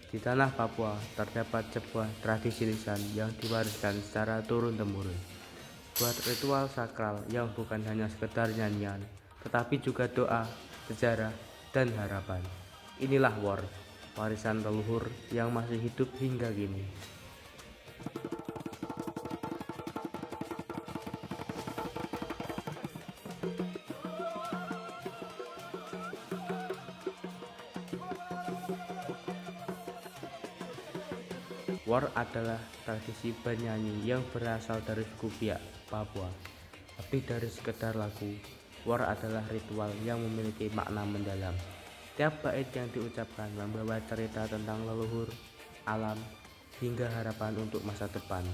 Di tanah Papua terdapat sebuah tradisi lisan yang diwariskan secara turun-temurun. Buat ritual sakral yang bukan hanya sekedar nyanyian, tetapi juga doa, sejarah, dan harapan. Inilah Wor, warisan leluhur yang masih hidup hingga kini. Wor adalah tradisi bernyanyi yang berasal dari suku Biak, Papua. Lebih dari sekedar lagu, Wor adalah ritual yang memiliki makna mendalam. Tiap bait yang diucapkan membawa cerita tentang leluhur, alam, hingga harapan untuk masa depan.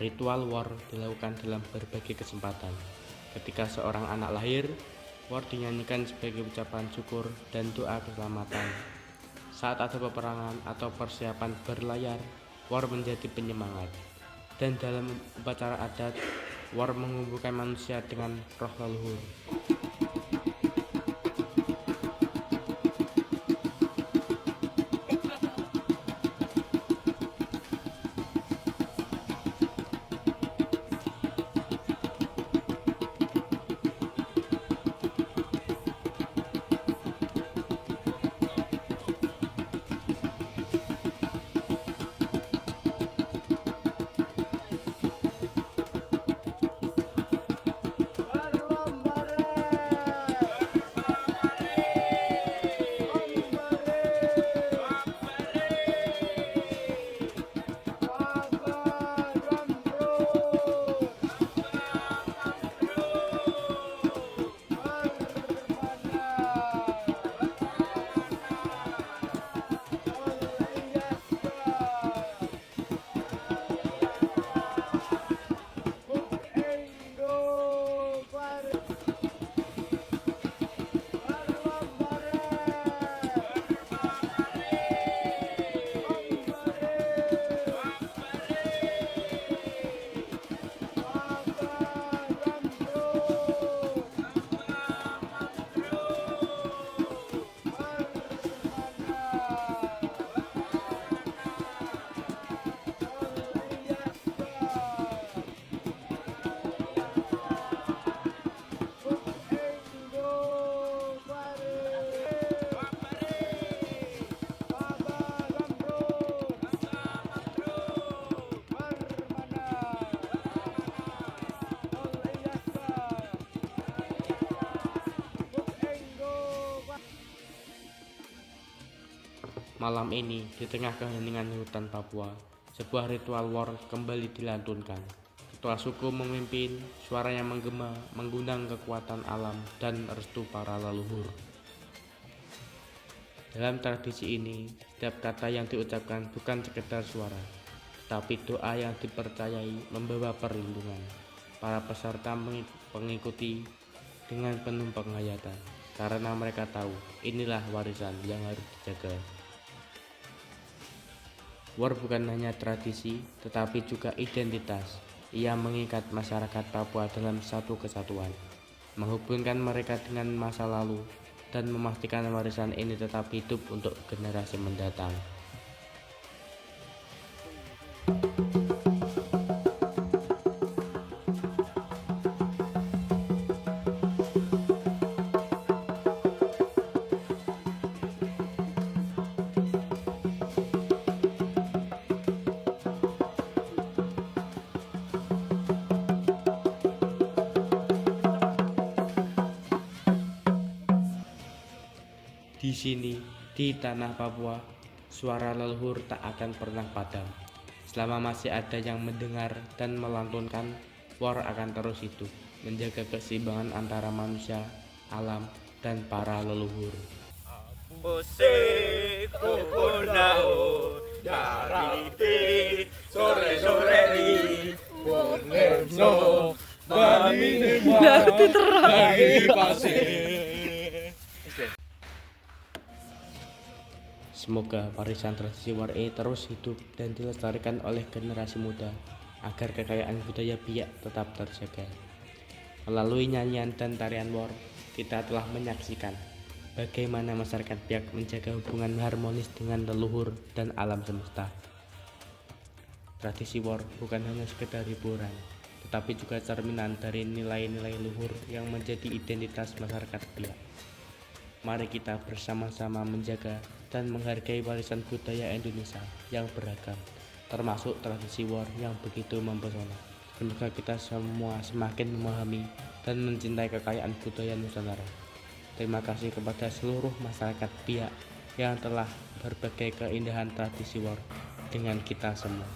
Ritual Wor dilakukan dalam berbagai kesempatan. Ketika seorang anak lahir, Wor dinyanyikan sebagai ucapan syukur dan doa keselamatan. Saat ada peperangan atau persiapan berlayar, Wor menjadi penyemangat. Dan dalam upacara adat, Wor mengumpulkan manusia dengan roh leluhur. Malam ini, di tengah keheningan hutan Papua, sebuah ritual war kembali dilantunkan. Ketua suku memimpin, suaranya menggema, mengundang kekuatan alam dan restu para leluhur. Dalam tradisi ini, setiap kata yang diucapkan bukan sekedar suara, tetapi doa yang dipercayai membawa perlindungan. Para peserta mengikuti dengan penuh penghayatan, karena mereka tahu inilah warisan yang harus dijaga. War bukan hanya tradisi, tetapi juga identitas. Ia mengikat masyarakat Papua dalam satu kesatuan, menghubungkan mereka dengan masa lalu, dan memastikan warisan ini tetap hidup untuk generasi mendatang. Di sini, di tanah Papua, suara leluhur tak akan pernah padam. Selama masih ada yang mendengar dan melantunkan, war akan terus hidup, menjaga keseimbangan antara manusia, alam, dan para leluhur. Semoga warisan tradisi war ini terus hidup dan dilestarikan oleh generasi muda agar kekayaan budaya Biak tetap terjaga. Melalui nyanyian dan tarian war, kita telah menyaksikan bagaimana masyarakat Biak menjaga hubungan harmonis dengan leluhur dan alam semesta. Tradisi war bukan hanya sekedar hiburan, tetapi juga cerminan dari nilai-nilai luhur yang menjadi identitas masyarakat Biak. Mari kita bersama-sama menjaga dan menghargai warisan budaya Indonesia yang beragam, termasuk tradisi war yang begitu mempesona. Semoga kita semua semakin memahami dan mencintai kekayaan budaya Nusantara. Terima kasih kepada seluruh masyarakat Biak yang telah berbagi keindahan tradisi war dengan kita semua.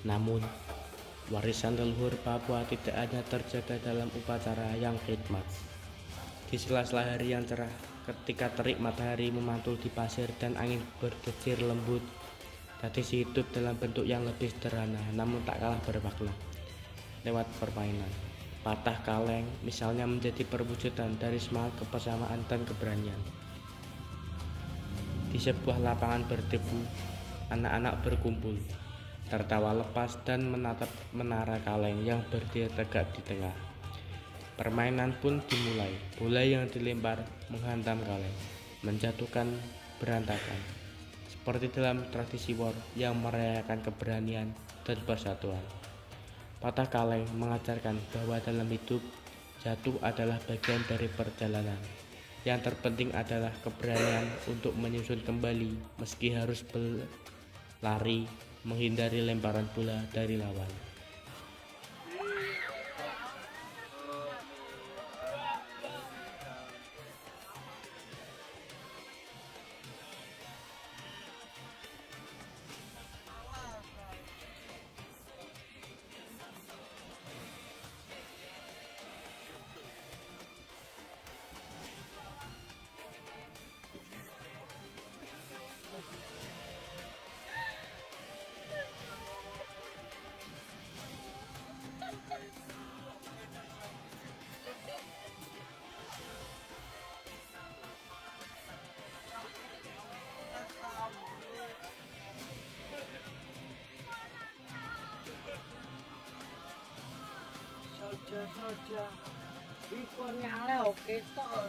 Namun, warisan leluhur Papua tidak hanya terjaga dalam upacara yang khidmat. Di sela-sela hari yang cerah, ketika terik matahari memantul di pasir dan angin bergejir lembut, tradisi hidup dalam bentuk yang lebih sederhana namun tak kalah bermakna. Lewat permainan, patah kaleng misalnya menjadi perwujudan dari semangat kebersamaan dan keberanian. Di sebuah lapangan berdebu, anak-anak berkumpul, tertawa lepas dan menatap menara kaleng yang berdiri tegak di tengah. Permainan pun dimulai. Bola yang dilempar menghantam kaleng, menjatuhkan berantakan. Seperti dalam tradisi war yang merayakan keberanian dan persatuan. Patah kaleng mengajarkan bahwa dalam hidup, jatuh adalah bagian dari perjalanan. Yang terpenting adalah keberanian untuk menyusun kembali meski harus berlari menghindari lemparan bola dari lawan. Soja-soja ikon nyale oke toh.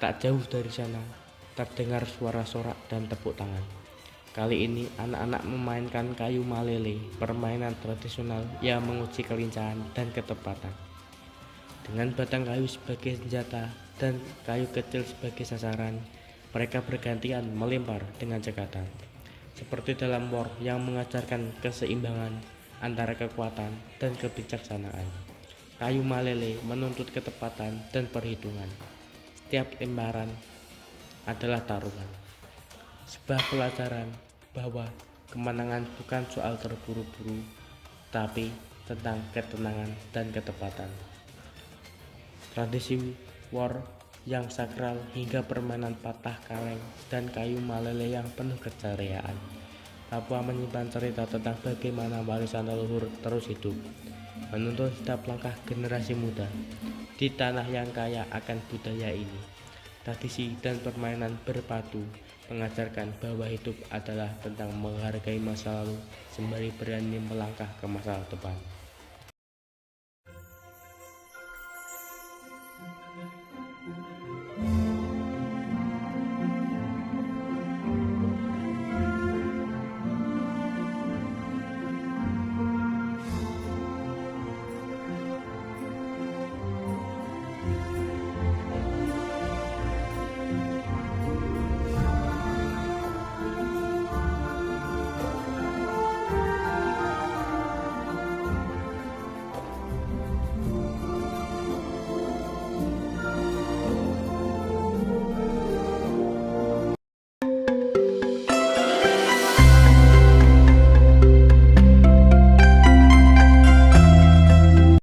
Tak jauh dari sana, terdengar suara sorak dan tepuk tangan. Kali ini anak-anak memainkan kayu malele, permainan tradisional yang menguji kelincahan dan ketepatan. Dengan batang kayu sebagai senjata dan kayu kecil sebagai sasaran, mereka bergantian melempar dengan cekatan. Seperti dalam war yang mengajarkan keseimbangan antara kekuatan dan kebijaksanaan. Kayu malele menuntut ketepatan dan perhitungan. Setiap lemparan adalah taruhan, sebuah pelajaran bahwa kemenangan bukan soal terburu-buru, tapi tentang ketenangan dan ketepatan. Tradisi war yang sakral hingga permainan patah kaleng dan kayu malele yang penuh keceriaan. Papua menyimpan cerita tentang bagaimana warisan leluhur terus hidup, menuntun setiap langkah generasi muda di tanah yang kaya akan budaya ini. Tradisi dan permainan berpadu mengajarkan bahwa hidup adalah tentang menghargai masa lalu sembari berani melangkah ke masa depan.